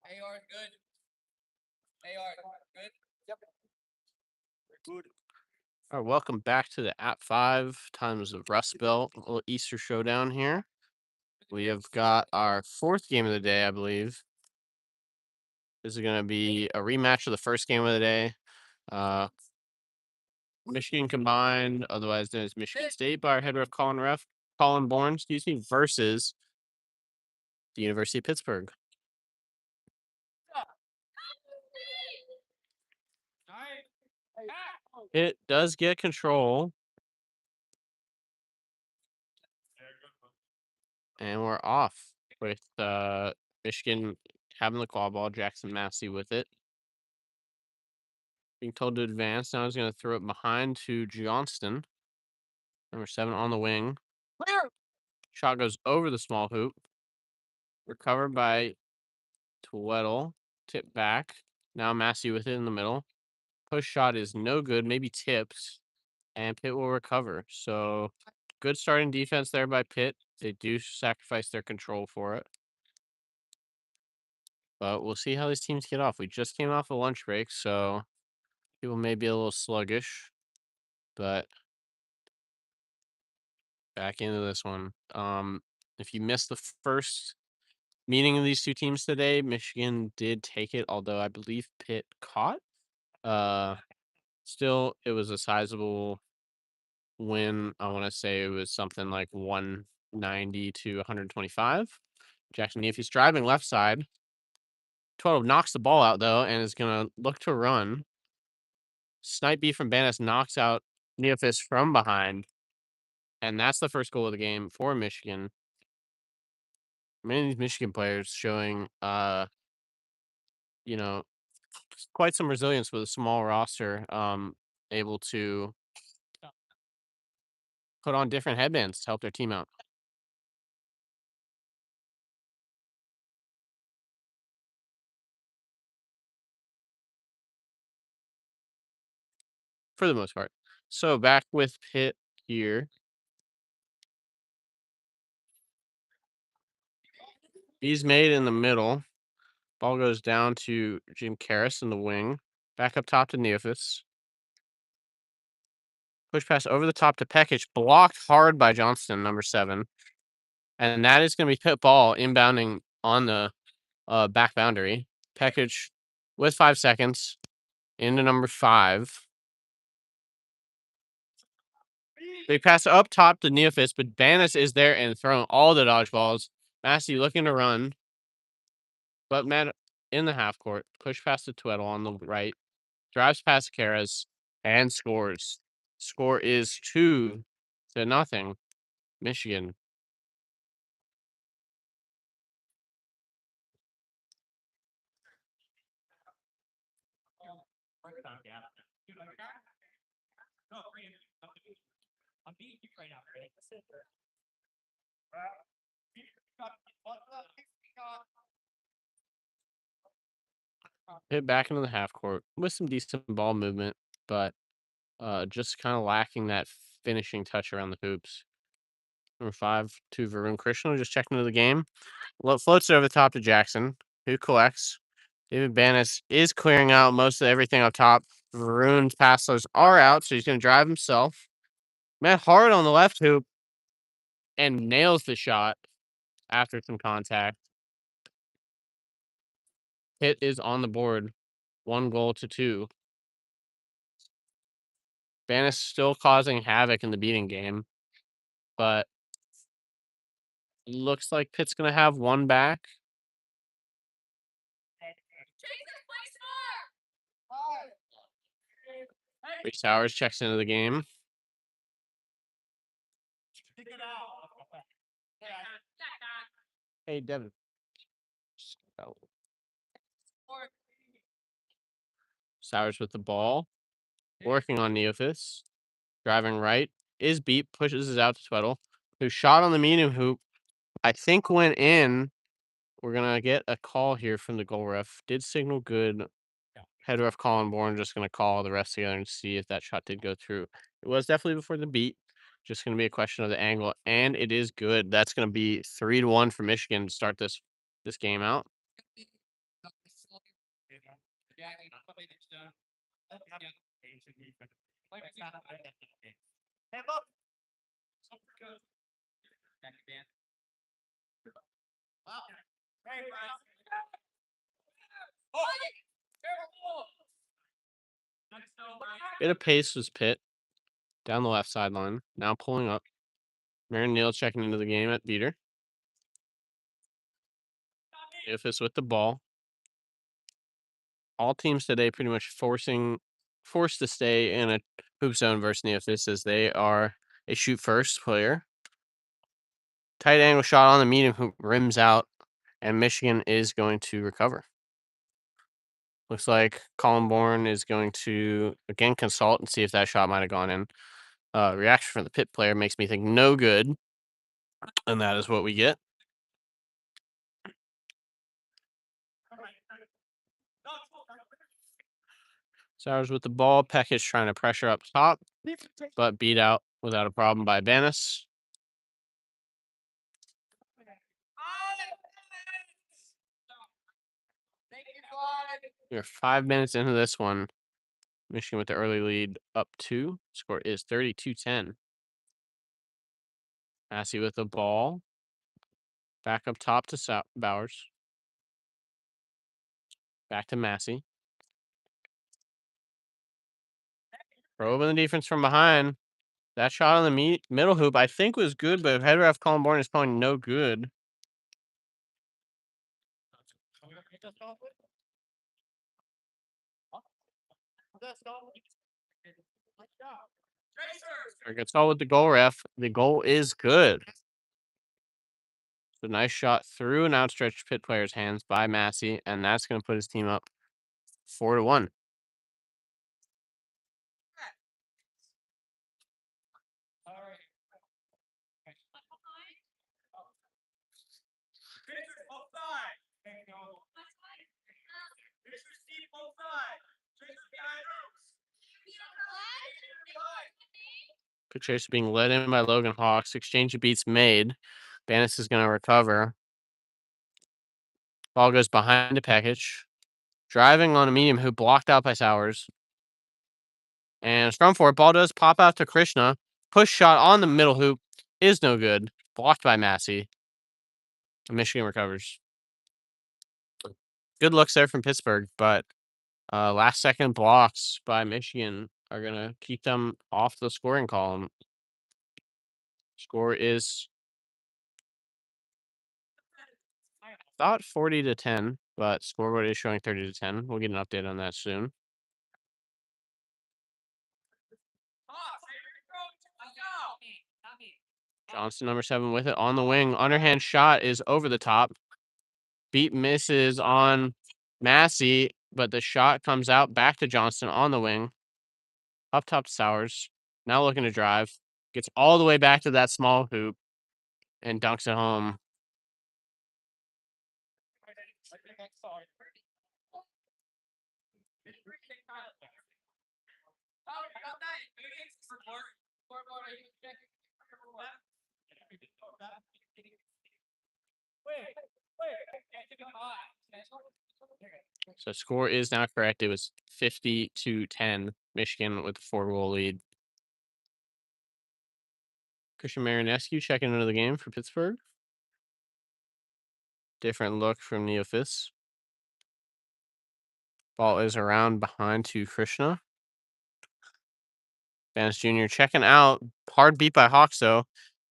AR good. AR good. Yep. Good. All right, welcome back to the App-5 Times of Rust Belt, a little Easter showdown here. We have got our fourth game of the day, I believe. This is going to be a rematch of the first game of the day. Michigan Combined, otherwise known as Michigan State, by our head ref Colin Bourne, versus the University of Pittsburgh. It does get control. And we're off with Michigan having the claw ball, Jackson Massey with it. Being told to advance. Now he's going to throw it behind to Johnston. Number 7 on the wing. Clear. Shot goes over the small hoop. Recovered by Tweddle. Tip back. Now Massey with it in the middle. Push shot is no good, maybe tipped. And Pitt will recover. So good starting defense there by Pitt. They do sacrifice their control for it. But we'll see how these teams get off. We just came off a lunch break, so people may be a little sluggish. But back into this one. If you missed the first meeting of these two teams today, Michigan did take it, although I believe Pitt caught. Still, it was a sizable win. I want to say it was something like 190 to 125. Jackson Neefus driving left side. 12 knocks the ball out, though, and is going to look to run. Snipe B from Banis knocks out Neofis from behind. And that's the first goal of the game for Michigan. Many of these Michigan players showing, quite some resilience with a small roster, able to put on different headbands to help their team out. For the most part. So back with Pitt here. He's made in the middle. Ball goes down to Jim Karras in the wing. Back up top to Neofis. Push pass over the top to Pekic. Blocked hard by Johnston, number 7. And that is going to be Pitt ball inbounding on the back boundary. Pekic with 5 seconds into number 5. They pass up top to Neofis, but Banis is there and throwing all the dodgeballs. Massey looking to run. But man, in the half court, push past to Tweddle on the right. Drives past Karras and scores. Score is 2-0. Michigan. Hit back into the half court with some decent ball movement, but just kind of lacking that finishing touch around the hoops. Number 5 to Varun Krishna, just checking into the game. Floats it over the top to Jackson, who collects. David Banis is clearing out most of everything up top. Varun's passes are out, so he's going to drive himself. Met hard on the left hoop and nails the shot after some contact. Pitt is on the board, 1-2. Banis still causing havoc in the beating game, but looks like Pitt's going to have one back. Reese Towers checks into the game. Hey, Devin. Sowers with the ball. Working on Neofis. Driving right. Is beat. Pushes it out to Tweddle, who shot on the medium hoop. I think went in. We're going to get a call here from the goal ref. Did signal good. Head ref Colin Bourne just going to call the rest together and see if that shot did go through. It was definitely before the beat. Just going to be a question of the angle, and it is good. That's going to be 3-1 for Michigan to start this game out. Bit of pace was Pitt down the left sideline. Now pulling up. Marin Neal checking into the game at beater. Neofis with the ball. All teams today pretty much forced to stay in a hoop zone versus Neofis as they are a shoot first player. Tight angle shot on the medium hoop rims out, and Michigan is going to recover. Looks like Colin Bourne is going to again consult and see if that shot might have gone in. Reaction from the Pitt player makes me think no good, and that is what we get. Sowers with the ball. Pekic trying to pressure up top, but beat out without a problem by Banis. We're 5 minutes into this one. Michigan with the early lead up 2. Score is 32-10. Massey with the ball. Back up top to Bowers. Back to Massey. Probing the defense from behind. That shot on the middle hoop I think was good, but head ref Colin Bourne is calling no good. Gets all with the goal ref. The goal is good. A nice shot through an outstretched Pitt player's hands by Massey, and that's going to put his team up 4-1. Quick chase being led in by Logan Hawks. Exchange of beats made. Banis is going to recover. Ball goes behind to Pekic. Driving on a medium who blocked out by Sowers. And scrum for it. Ball does pop out to Krishna. Push shot on the middle hoop is no good. Blocked by Massey. Michigan recovers. Good looks there from Pittsburgh, but last second blocks by Michigan are going to keep them off the scoring column. Score is thought 40-10, but scoreboard is showing 30-10. We'll get an update on that soon. Johnston, number 7, with it on the wing. Underhand shot is over the top. Beat misses on Massey, but the shot comes out back to Johnston on the wing. Up top to Sowers. Now looking to drive. Gets all the way back to that small hoop and dunks it home. So score is now correct. It was 50-10. Michigan with a 4-goal lead. Christian Marinescu checking into the game for Pittsburgh. Different look from Neofis. Ball is around behind to Krishna. Banis Jr. checking out. Hard beat by Hawks, though.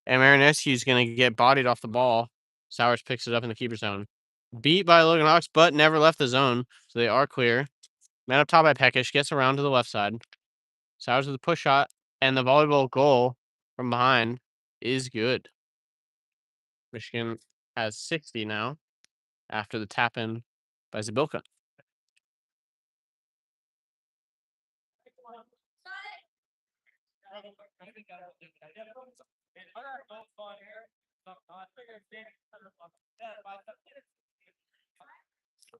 And Marinescu is going to get bodied off the ball. Sowers picks it up in the keeper zone. Beat by Logan Hawks, but never left the zone. So they are clear. Man up top by Pekic. Gets around to the left side. Sowers with a push shot. And the volleyball goal from behind is good. Michigan has 60 now after the tap in by Zabilka.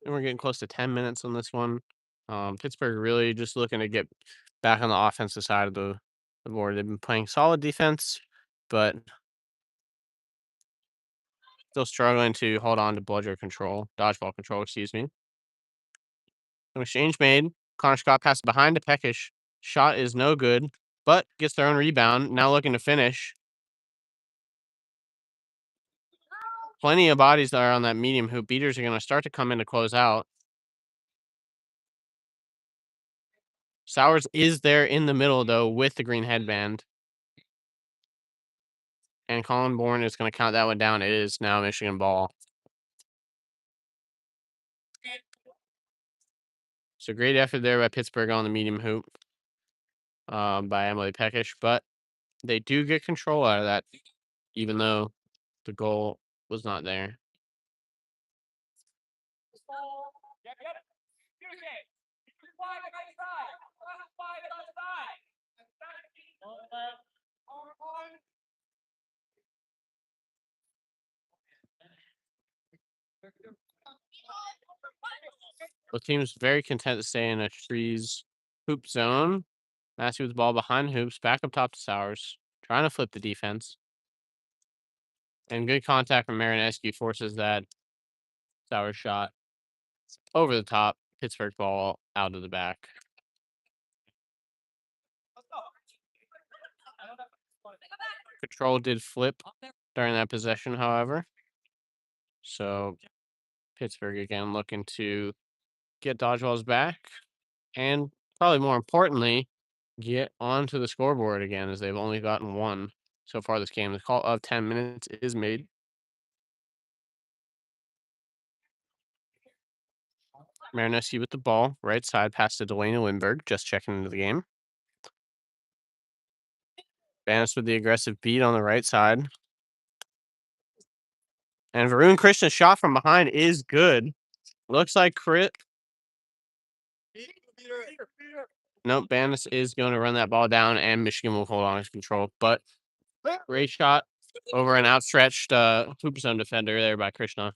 And we're getting close to 10 minutes on this one. Pittsburgh really just looking to get back on the offensive side of the board. They've been playing solid defense, but still struggling to hold on to dodgeball control, excuse me. An exchange made. Connor Scott passes behind to Peckish. Shot is no good, but gets their own rebound. Now looking to finish. Plenty of bodies that are on that medium hoop. Beaters are going to start to come in to close out. Sowers is there in the middle, though, with the green headband. And Colin Bourne is going to count that one down. It is now Michigan ball. So great effort there by Pittsburgh on the medium hoop by Emily Peckish. But they do get control out of that, even though the goal was not there. Both teams very content to stay in a trees hoop zone. Massey with the ball behind hoops, back up top to Sowers, trying to flip the defense. And good contact from Marinescu forces that Sowers shot over the top. Pittsburgh ball out of the back. Control did flip during that possession, however. So Pittsburgh again looking to get dodgeballs back and probably more importantly, get onto the scoreboard again as they've only gotten one so far this game. The call of 10 minutes is made. Marinescu with the ball, right side, pass to Delaney Lindbergh, just checking into the game. Banis with the aggressive beat on the right side. And Varun Krishna's shot from behind is good. Looks like Crit. Nope, Banis is going to run that ball down, and Michigan will hold on to control. But great shot over an outstretched hoop zone defender there by Krishna.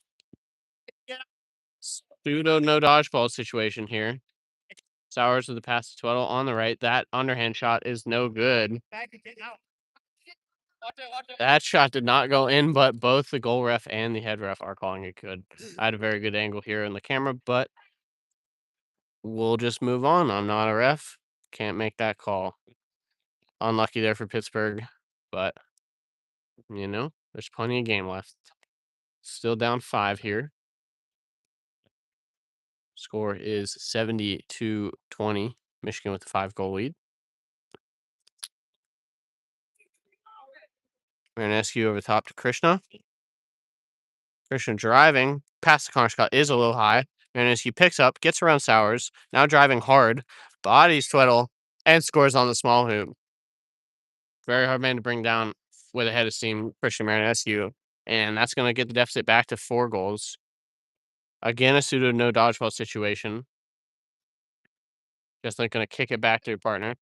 Pseudo no dodgeball situation here. Sowers with the pass to Tweddle on the right. That underhand shot is no good. That shot did not go in, but both the goal ref and the head ref are calling it good. I had a very good angle here in the camera, but we'll just move on. I'm not a ref. Can't make that call. Unlucky there for Pittsburgh, but, there's plenty of game left. Still down 5 here. Score is 70-20. Michigan with a 5-goal lead. Marinescu over the top to Krishna. Krishna driving. Past the corner shot is a little high. Marinescu picks up, gets around Sowers. Now driving hard. Bodies Tweddle and scores on the small hoop. Very hard man to bring down with a head of steam, Christian Marinescu. And that's going to get the deficit back to 4 goals. Again, a pseudo no dodgeball situation. Just like going to kick it back to your partner.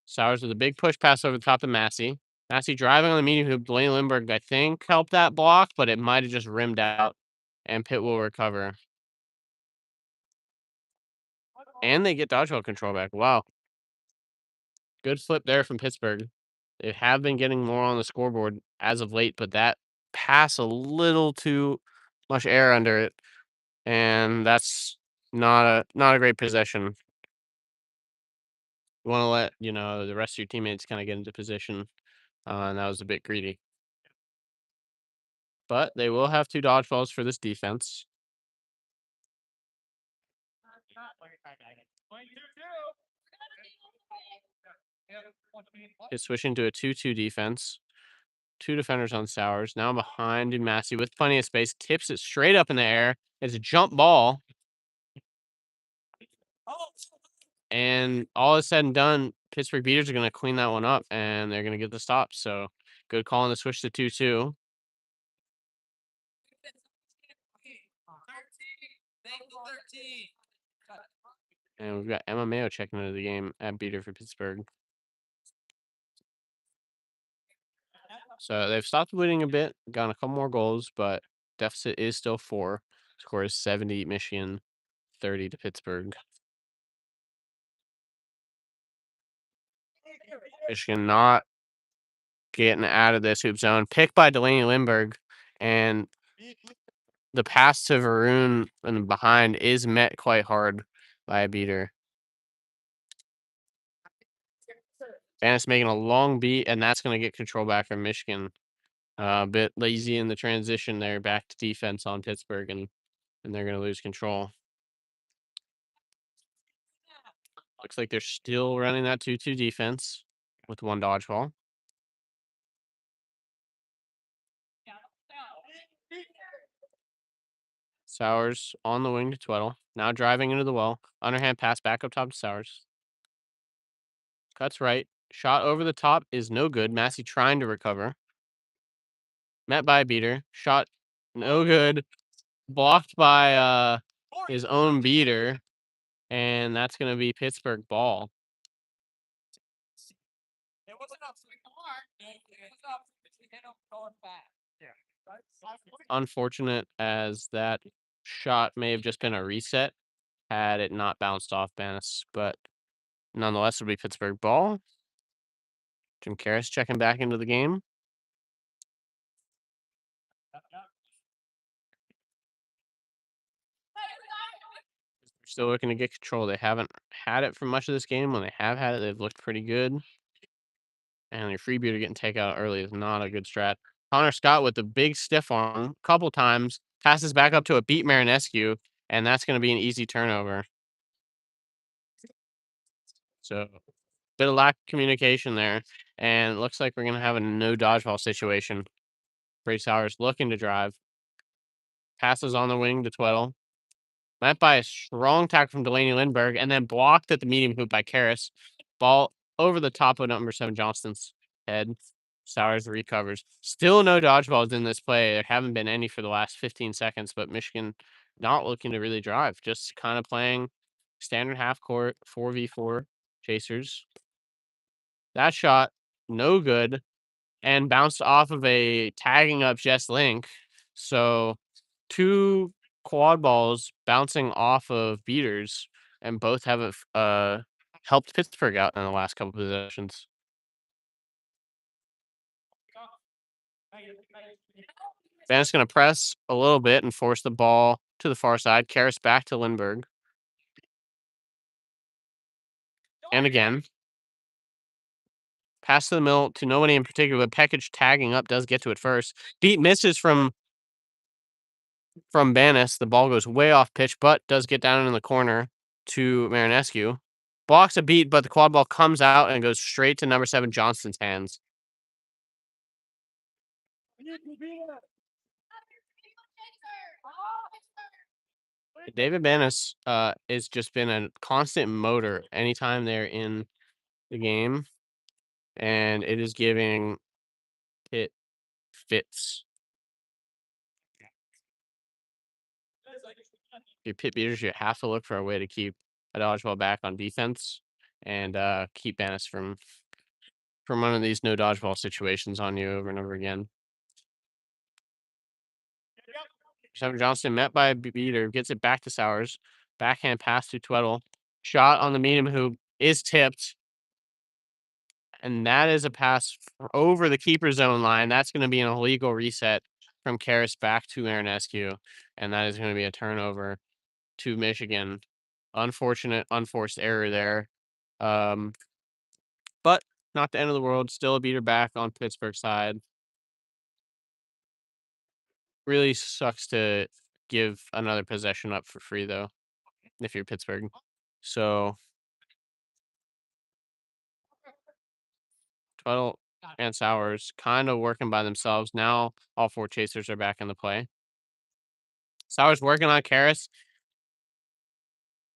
Sowers with a big push pass over the top of Massey. Massey driving on the medium hoop. Delaney Lindbergh, I think, helped that block, but it might have just rimmed out. And Pitt will recover. And they get dodgeball control back. Wow. Good flip there from Pittsburgh. They have been getting more on the scoreboard as of late, but that pass a little too much air under it. And that's not a great possession. You want to let, the rest of your teammates kind of get into position. And that was a bit greedy. But they will have 2 dodgeballs for this defense. It's switching to a 2-2 defense. 2 defenders on Sowers. Now behind Massey with plenty of space. Tips it straight up in the air. It's a jump ball. And all is said and done, Pittsburgh Beaters are going to clean that one up, and they're going to get the stop. So good call on the switch to 2-2. And we've got Emma Mayo checking into the game at Beater for Pittsburgh. So they've stopped bleeding a bit, gotten a couple more goals, but deficit is still 4. Score is 70 Michigan, 30 to Pittsburgh. Michigan not getting out of this hoop zone. Picked by Delaney Lindbergh, and the pass to Varun and behind is met quite hard. by a beater. Bannis making a long beat, and that's going to get control back from Michigan. A bit lazy in the transition there, back to defense on Pittsburgh, and they're going to lose control. Looks like they're still running that 2-2 defense with one dodgeball. Sowers on the wing to Tweddle. Now driving into the well. Underhand pass back up top to Sowers. Cuts right. Shot over the top is no good. Massey trying to recover. Met by a beater. Shot no good. Blocked by his own beater. And that's going to be Pittsburgh ball. It wasn't up to the mark. It was up. He hit him going back. Unfortunate as that shot may have just been a reset had it not bounced off Bannis, but nonetheless, it'll be Pittsburgh ball. Jim Karras checking back into the game. Still looking to get control. They haven't had it for much of this game. When they have had it, they've looked pretty good. And your freebieter getting taken out early is not a good strat. Connor Scott with the big stiff arm a couple times, passes back up to a beat Marinescu, and that's going to be an easy turnover. So, bit of lack of communication there, and it looks like we're going to have a no dodgeball situation. Brady Sowers looking to drive. Passes on the wing to Tweddle. Met by a strong tackle from Delaney Lindbergh, and then blocked at the medium hoop by Karras. Ball over the top of number 7 Johnston's head. Sowers recovers. Still no dodgeballs in this play. There haven't been any for the last 15 seconds, but Michigan not looking to really drive. Just kind of playing standard half court 4v4 chasers. That shot, no good, and bounced off of a tagging up Jess Link. So 2 quad balls bouncing off of beaters, and both have helped Pittsburgh out in the last couple possessions. Van's going to press a little bit and force the ball to the far side. Karras back to Lindbergh. And again. Pass to the middle to nobody in particular. Peckage tagging up does get to it first. Beat misses from Bannis. The ball goes way off pitch, but does get down in the corner to Marinescu. Blocks a beat, but the quad ball comes out and goes straight to number 7 Johnston's hands. David Bannis has just been a constant motor anytime they're in the game, and it is giving Pitt fits. Your Pitt beaters, you have to look for a way to keep a dodgeball back on defense and keep Bannis from one of these no dodgeball situations on you over and over again. 7 Johnston met by a beater, gets it back to Sowers. Backhand pass to Tweddle. Shot on the medium hoop is tipped. And that is a pass over the keeper zone line. That's going to be an illegal reset from Karras back to Marinescu. And that is going to be a turnover to Michigan. Unfortunate, unforced error there. But not the end of the world. Still a beater back on Pittsburgh's side. Really sucks to give another possession up for free, though, if you're Pittsburgh. So, Tweddle and Sowers kind of working by themselves. Now all 4 chasers are back in the play. Sowers working on Karras.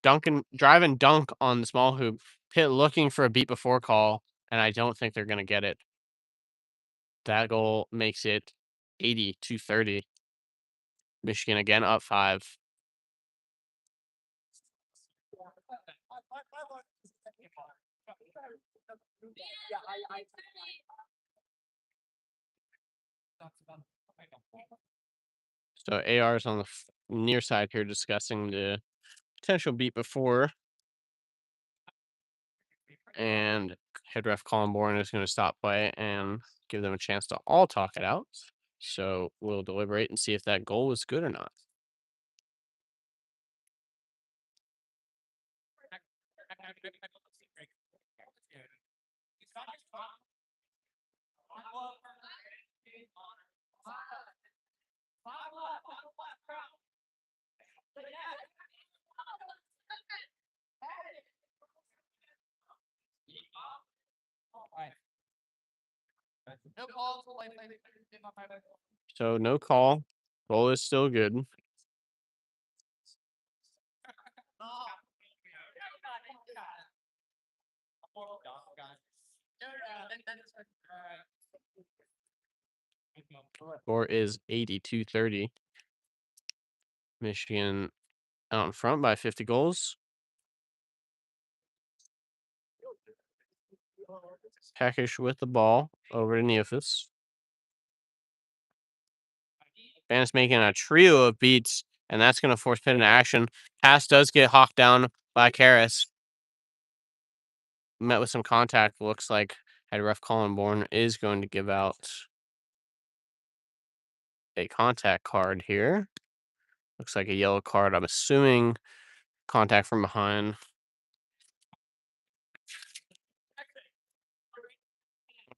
Drive and dunk on the small hoop. Pitt looking for a beat before call, and I don't think they're going to get it. That goal makes it 80-30. Michigan again up 5. So AR is on the near side here discussing the potential beat before. And head ref Colin Bourne is going to stop play and give them a chance to all talk it out. So we'll deliberate and see if that goal was good or not. No calls will like So no call. Roll is still good. Score is 82-30. Michigan out in front by 50 goals. Peckish with the ball over to Neofus. Bannis making a trio of beats, and that's going to force Pitt into action. Pass does get hawked down by Karras. Met with some contact. Looks like had a ref call on Bourne is going to give out a contact card here. Looks like a yellow card. I'm assuming contact from behind.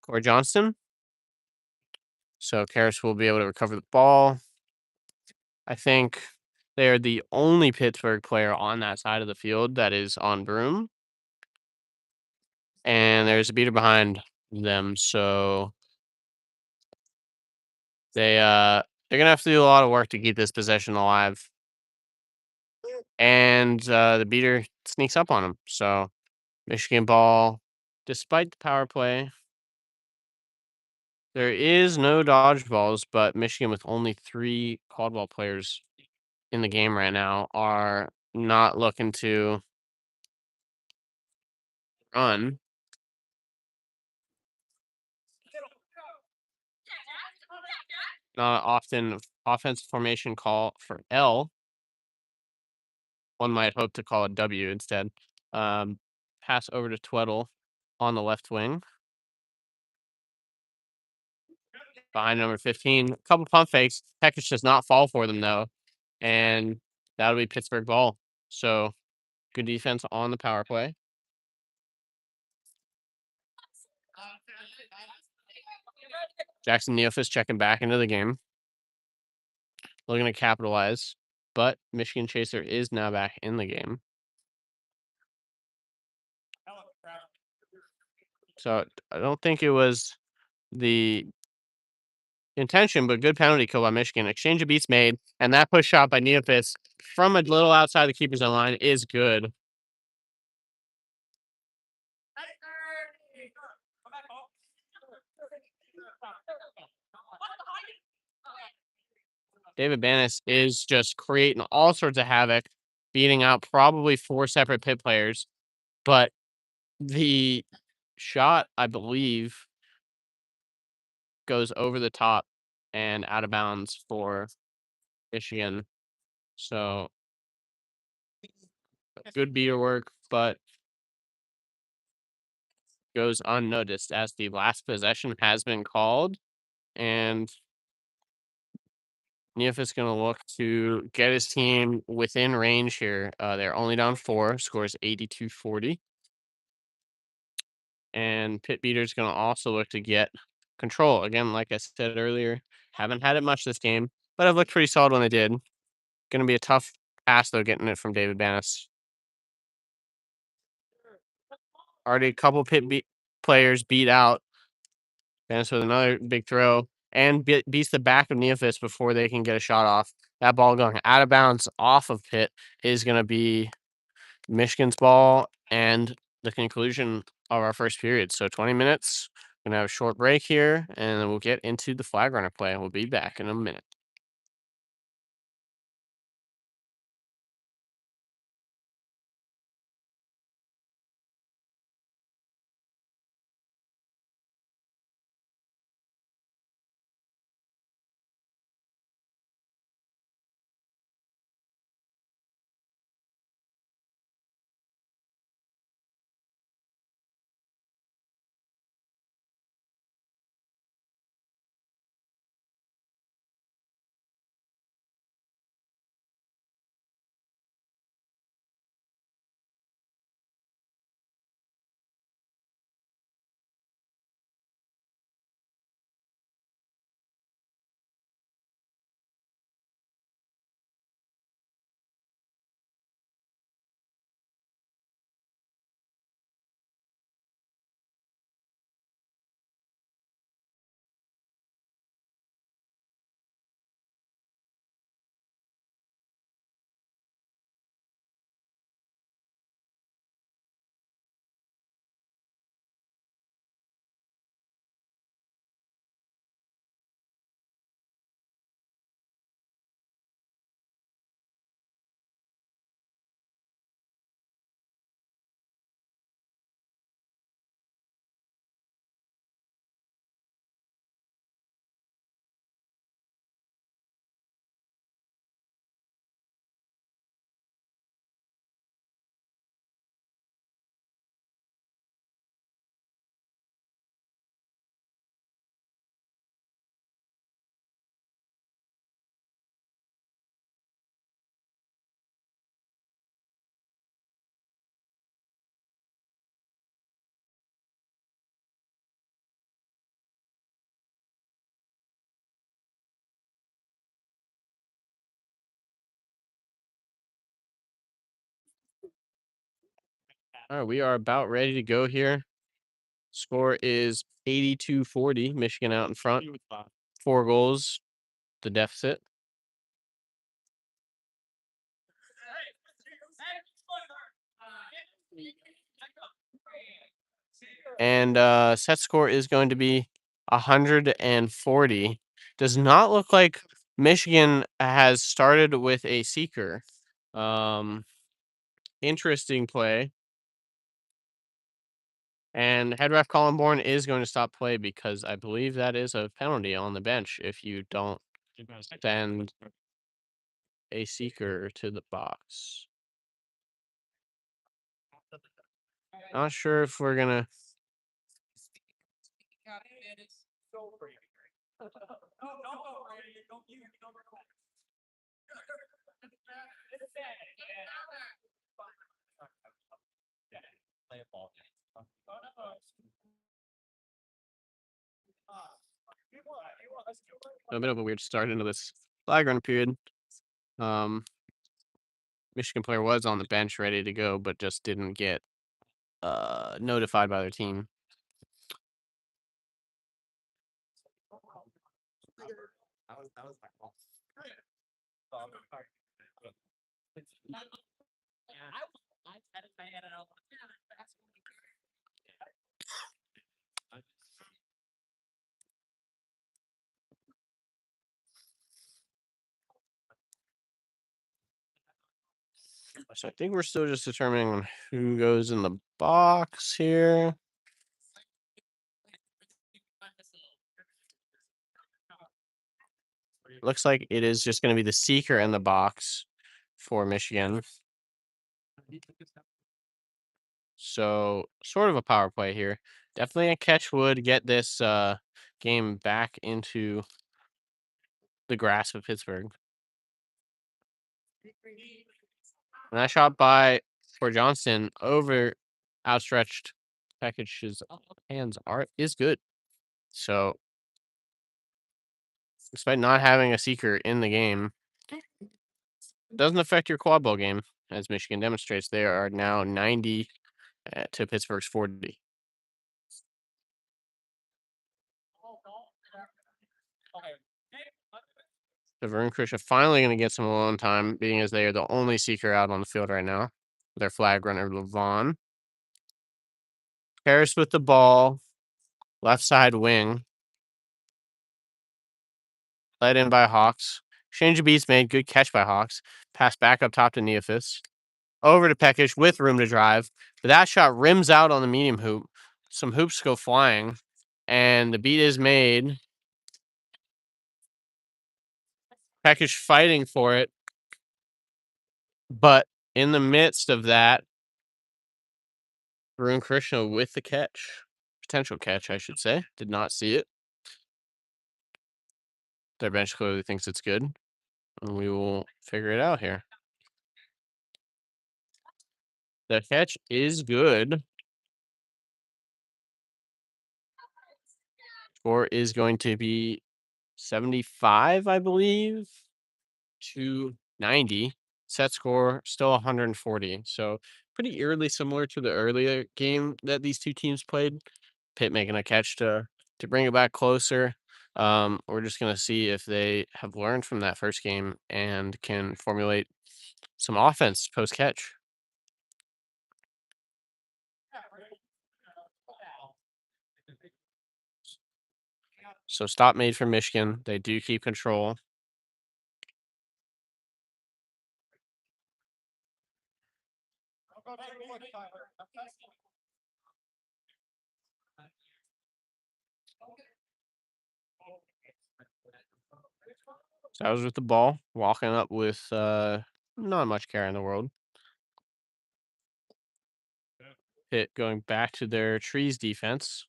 Corey Johnston. So Karras will be able to recover the ball. I think they're the only Pittsburgh player on that side of the field that is on Broom. And there's a beater behind them, so they're gonna have to do a lot of work to keep this possession alive. And the beater sneaks up on them. So Michigan ball, despite the power play. There is no dodgeballs, but Michigan, with only 3 Caldwell players in the game right now, are not looking to run. Not often offensive formation call for L. One might hope to call it W instead. Pass over to Tweddle on the left wing. Behind number 15. A couple pump fakes. Peckish does not fall for them, though. And that'll be Pittsburgh ball. So good defense on the power play. Jackson Neofus checking back into the game. Looking to capitalize. But Michigan Chaser is now back in the game. So I don't think it was the intention, but good penalty kill by Michigan. Exchange of beats made, and that push shot by Neofus from a little outside the keeper's own line is good. David Bannis is just creating all sorts of havoc, beating out probably 4 separate Pitt players. But the shot, I believe, goes over the top and out of bounds for Michigan. So good beater work, but goes unnoticed as the last possession has been called. And Neofus going to look to get his team within range here. They're only down 4, scores 82-40. And Pitt Beater's going to also look to get control. Again, like I said earlier, haven't had it much this game, but I've looked pretty solid when they did. Going to be a tough pass, though, getting it from David Bannis. Already a couple Pitt players beat out. Bannis with another big throw and beats the back of Neofus before they can get a shot off. That ball going out of bounds off of Pitt is going to be Michigan's ball and the conclusion of our first period. So 20 minutes. Going to have a short break here, and then we'll get into the flag runner play. We'll be back in a minute. All right, we are about ready to go here. Score is 82-40. Michigan out in front. 4 goals, the deficit. And set score is going to be 140. Does not look like Michigan has started with a seeker. Interesting play. And head ref Colin Bourne is going to stop play because I believe that is a penalty on the bench if you don't send a seeker to the box. Not sure if we're gonna. A bit of a weird start into this flag run period. Michigan player was on the bench ready to go, but just didn't get notified by their team. So I think we're still just determining who goes in the box here. Looks like it is just going to be the seeker in the box for Michigan. So sort of a power play here. Definitely a catch would get this game back into the grasp of Pittsburgh. And that shot by for Johnson over outstretched package's hands is good. So despite not having a seeker in the game, doesn't affect your quad ball game, as Michigan demonstrates. They are now 90 to Pittsburgh's 40. The Varun Krishna finally going to get some alone time, being as they are the only seeker out on the field right now. Their flag runner, Levon. Harris with the ball, left side wing. Led in by Hawks. Exchange of beats made. Good catch by Hawks. Pass back up top to Neophis. Over to Peckish with room to drive. But that shot rims out on the medium hoop. Some hoops go flying. And the beat is made. Peckish fighting for it. But in the midst of that, Varun Krishna with the catch. Potential catch, I should say. Did not see it. Their bench clearly thinks it's good. And we will figure it out here. The catch is good. Score is going to be 75, I believe, to 90. Set score still 140. So pretty eerily similar to the earlier game that these two teams played. Pitt making a catch to bring it back closer. We're just gonna see if they have learned from that first game and can formulate some offense post catch. So stop made for Michigan. They do keep control. So I was with the ball, walking up with not much care in the world. Pitt going back to their trees defense.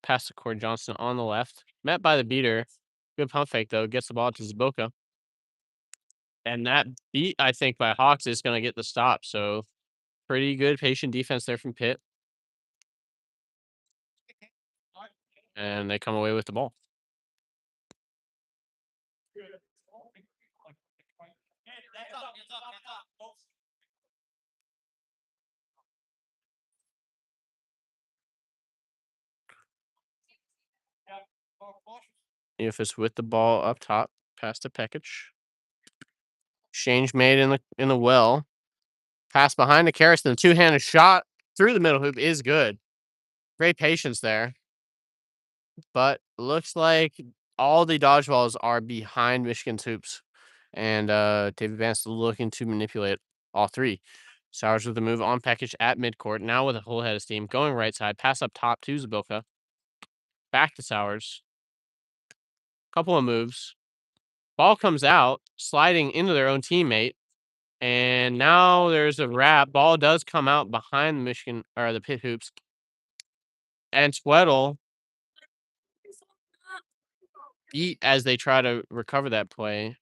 Pass to Cord Johnson on the left. Met by the beater. Good pump fake, though. Gets the ball to Zboka. And that beat, I think, by Hawks is going to get the stop. So pretty good patient defense there from Pitt. And they come away with the ball. Eophis with the ball up top, pass to Pekic. Exchange made in the well. Pass behind to Karaston. Two-handed shot through the middle hoop is good. Great patience there. But looks like all the dodgeballs are behind Michigan's hoops. And David Vance looking to manipulate all three. Sowers with the move on Pekic at midcourt. Now with a full head of steam. Going right side. Pass up top to Zabilka. Back to Sowers. Couple of moves. Ball comes out, sliding into their own teammate. And now there's a wrap. Ball does come out behind the Michigan or the Pitt hoops. And Tweddle beat as they try to recover that play.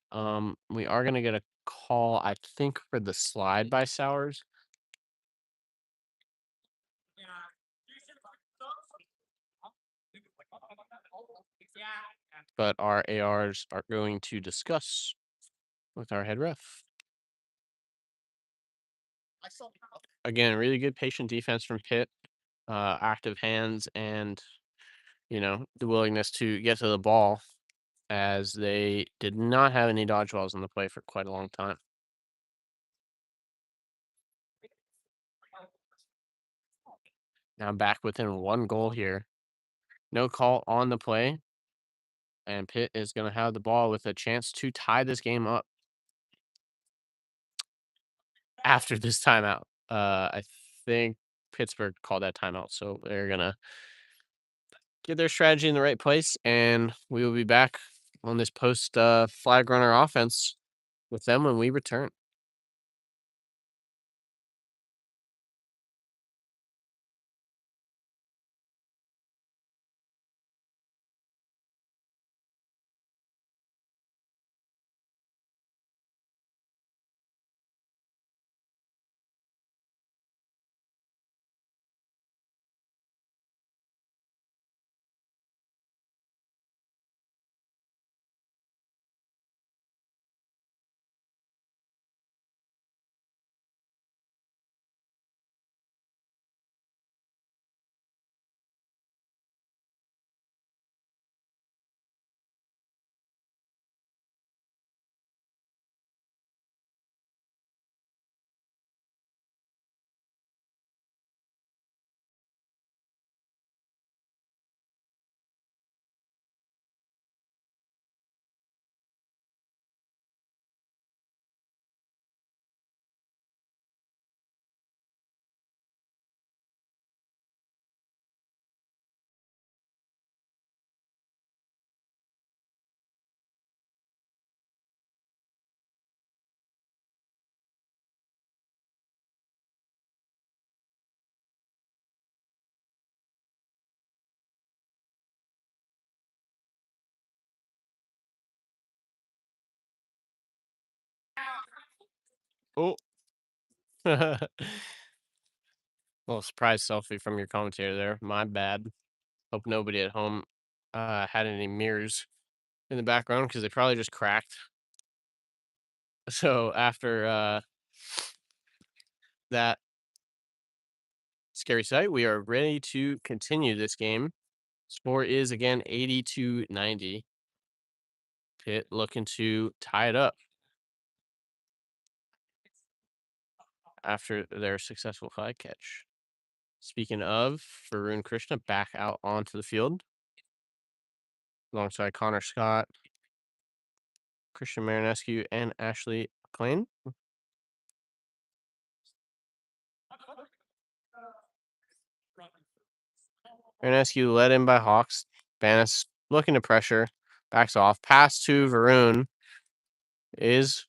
We are gonna get a call, I think, for the slide by Sowers. But our ARs are going to discuss with our head ref. Again, really good patient defense from Pitt. Active hands and the willingness to get to the ball as they did not have any dodgeballs in the play for quite a long time. Now back within one goal here. No call on the play. And Pitt is going to have the ball with a chance to tie this game up after this timeout. I think Pittsburgh called that timeout, so they're going to get their strategy in the right place, and we will be back on this post flag runner offense with them when we return. Oh, little surprise selfie from your commentator there. My bad. Hope nobody at home had any mirrors in the background because they probably just cracked. So after that scary sight, we are ready to continue this game. Score is again 80-90. Pitt looking to tie it up after their successful flag catch. Speaking of, Varun Krishna back out onto the field alongside Connor Scott, Christian Marinescu, and Ashley McLean. Marinescu led in by Hawks. Banis looking to pressure, backs off. Pass to Varun is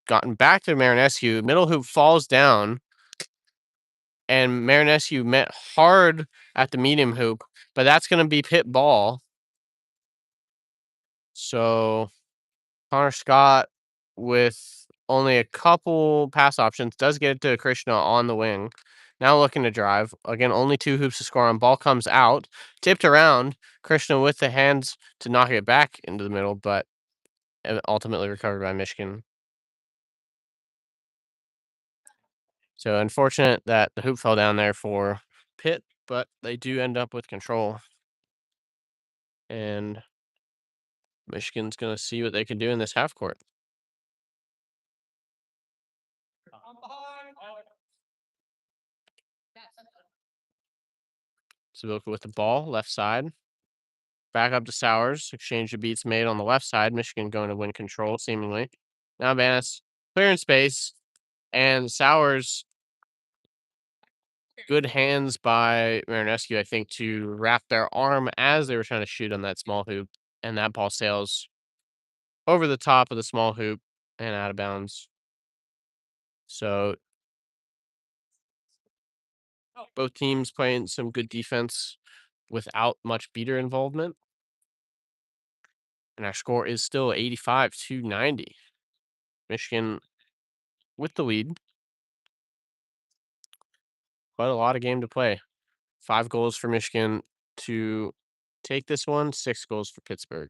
gotten back to Marinescu. Middle hoop falls down, and Marinescu met hard at the medium hoop, but that's going to be Pitt ball. So Connor Scott, with only a couple pass options, does get it to Krishna on the wing. Now looking to drive. Again, only two hoops to score on. Ball comes out, tipped around. Krishna with the hands to knock it back into the middle, but ultimately recovered by Michigan. So unfortunate that the hoop fell down there for Pitt, but they do end up with control. And Michigan's gonna see what they can do in this half court. I'm behind. Savilka with the ball, left side. Back up to Sowers. Exchange of beats made on the left side. Michigan going to win control, seemingly. Now Vanis clearing space. And Sowers, good hands by Marinescu, I think, to wrap their arm as they were trying to shoot on that small hoop. And that ball sails over the top of the small hoop and out of bounds. So both teams playing some good defense without much beater involvement. And our score is still 85-90. Michigan with the lead, but a lot of game to play. 5 goals for Michigan to take this one, 6 goals for Pittsburgh.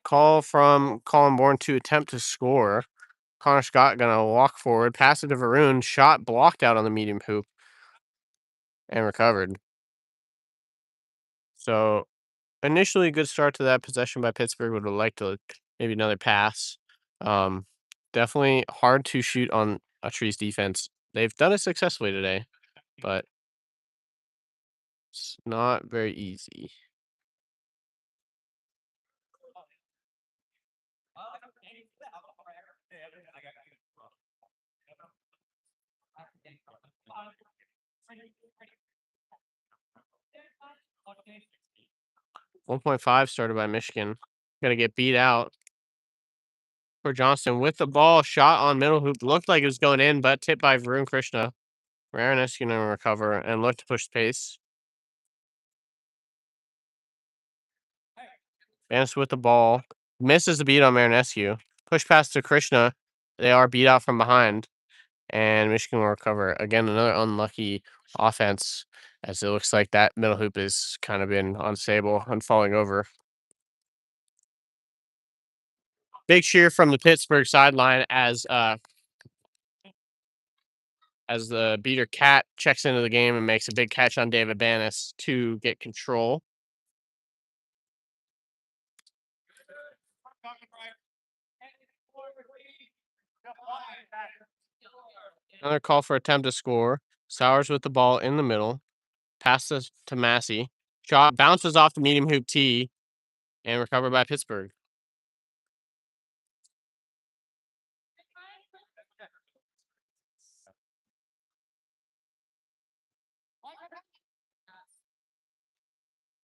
Call from Colin Bourne to attempt to score. Connor Scott gonna walk forward, pass it to Varun, shot blocked out on the medium hoop and recovered. So initially, a good start to that possession by Pittsburgh. Would have liked to maybe another pass. Um, Definitely hard to shoot on a Tree's defense. They've done it successfully today, but it's not very easy. Okay. 1.5 started by Michigan. Gonna get beat out for Johnston with the ball. Shot on middle hoop. Looked like it was going in, but tipped by Varun Krishna. Marinescu gonna recover and look to push pace. Vance with the ball. Misses the beat on Marinescu. Push pass to Krishna. They are beat out from behind. And Michigan will recover. Again, another unlucky offense, as it looks like that middle hoop has kind of been unstable and falling over. Big cheer from the Pittsburgh sideline as the beater Cat checks into the game and makes a big catch on David Banis to get control. Another call for attempt to score. Sowers with the ball in the middle. Passes to Massey. Shot bounces off the medium hoop tee and recovered by Pittsburgh.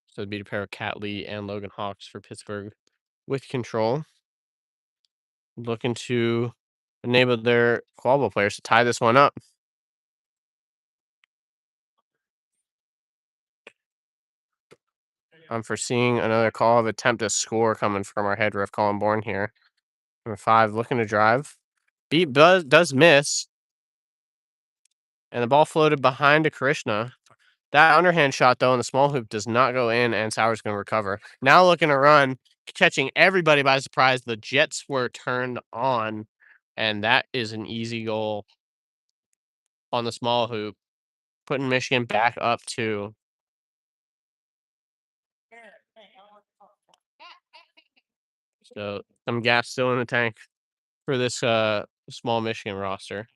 So it'd be a pair of Cat Lee and Logan Hawks for Pittsburgh with control. Looking to enable their qualball players to tie this one up. I'm foreseeing another call of attempt to score coming from our head ref Colin Bourne here. Number 5 looking to drive. Beat does miss. And the ball floated behind to Krishna. That underhand shot, though, in the small hoop does not go in, and Sauer's going to recover. Now looking to run, catching everybody by surprise. The Jets were turned on, and that is an easy goal on the small hoop, putting Michigan back up 2. So some gas still in the tank for this small Michigan roster.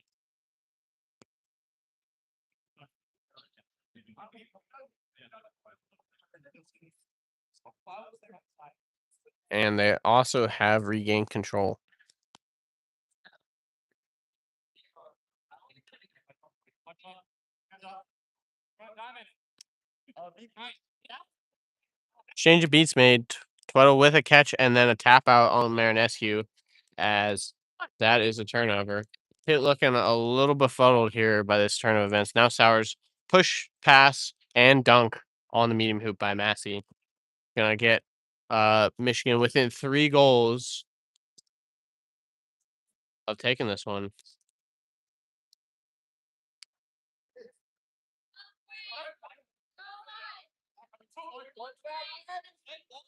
And they also have regained control. Exchange of beats made. Tweddle with a catch and then a tap out on Marinescu, as that is a turnover. Pitt looking a little befuddled here by this turn of events. Now Sowers push, pass, and dunk on the medium hoop by Massey. Gonna get Michigan within 3 goals of taking this one.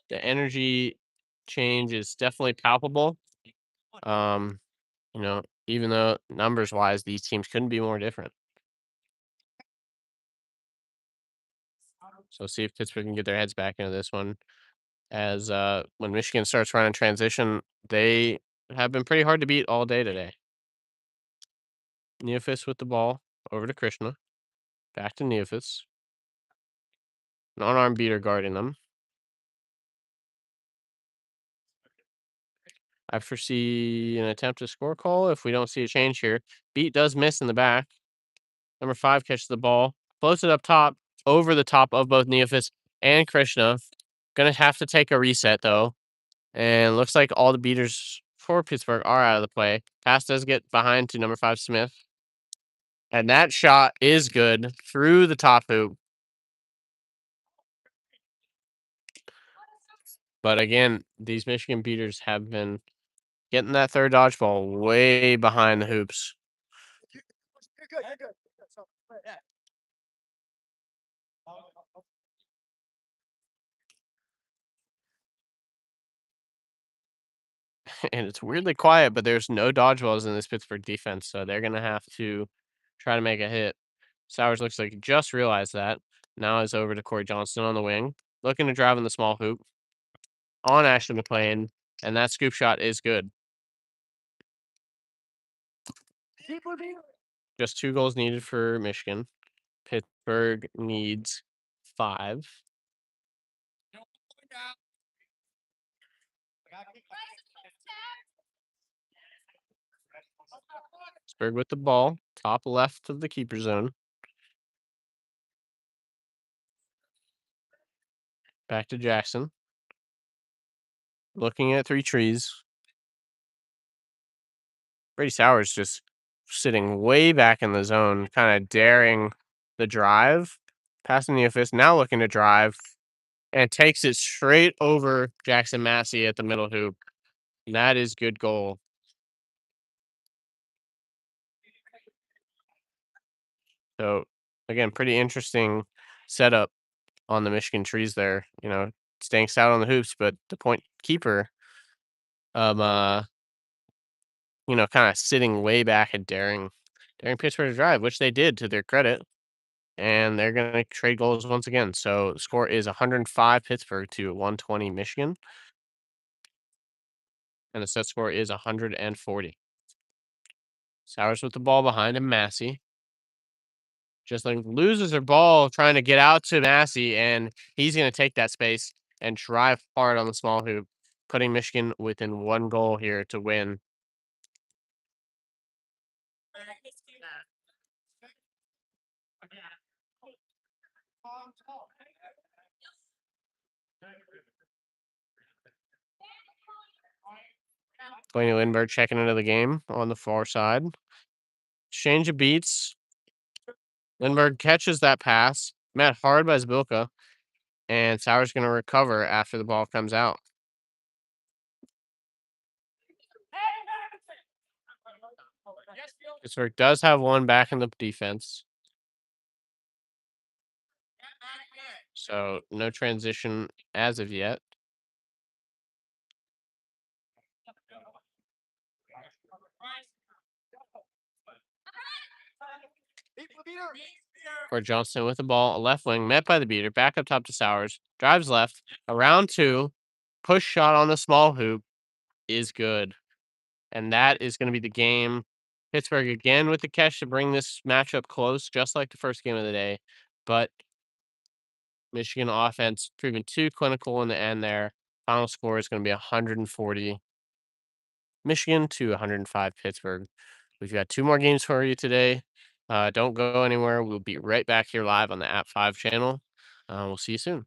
The energy change is definitely palpable Um, even though numbers wise, these teams couldn't be more different. So see if Pittsburgh can get their heads back into this one. As when Michigan starts running transition, they have been pretty hard to beat all day today. Neofis with the ball over to Krishna. Back to Neofis. Non-arm beater guarding them. I foresee an attempt to score call if we don't see a change here. Beat does miss in the back. Number 5 catches the ball, floats it up top, over the top of both Neofis and Krishna. Gonna have to take a reset though. And looks like all the beaters for Pittsburgh are out of the play. Pass does get behind to number 5 Smith. And that shot is good through the top hoop. But again, these Michigan beaters have been getting that third dodgeball way behind the hoops. And it's weirdly quiet, but there's no dodgeballs in this Pittsburgh defense, so they're gonna have to try to make a hit. Sowers looks like he just realized that. Now is over to Corey Johnston on the wing, looking to drive in the small hoop on Ashley McLean, and that scoop shot is good. Just 2 goals needed for Michigan. Pittsburgh needs 5. Pittsburgh with the ball, top left of the keeper zone. Back to Jackson. Looking at 3 trees. Brady Sowers just sitting way back in the zone, kind of daring the drive. Passing the office, now looking to drive and takes it straight over Jackson Massey at the middle hoop. That is good goal. So again, pretty interesting setup on the Michigan trees there. Staying stout on the hoops, but the point keeper, um, uh, kind of sitting way back and daring Pittsburgh to drive, which they did to their credit. And they're going to trade goals once again. So the score is 105 Pittsburgh to 120 Michigan. And the set score is 140. Sowers with the ball behind him, Massey. Just like loses her ball trying to get out to Massey, and he's going to take that space and drive hard on the small hoop, putting Michigan within 1 goal here to win. Blaney Lindbergh checking into the game on the far side. Change of beats. Lindbergh catches that pass, met hard by Zbilka, and Sauer's going to recover after the ball comes out. Pittsburgh does have 1 back in the defense. So no transition as of yet. For Johnston with the ball, a left wing, met by the beater, back up top to Sowers, drives left, around 2, push shot on the small hoop is good. And that is going to be the game. Pittsburgh again with the catch to bring this matchup close, just like the first game of the day. But Michigan offense proving too clinical in the end there. Final score is going to be 140 Michigan to 105 Pittsburgh. We've got 2 more games for you today. Don't go anywhere. We'll be right back here live on the App-5 channel. We'll see you soon.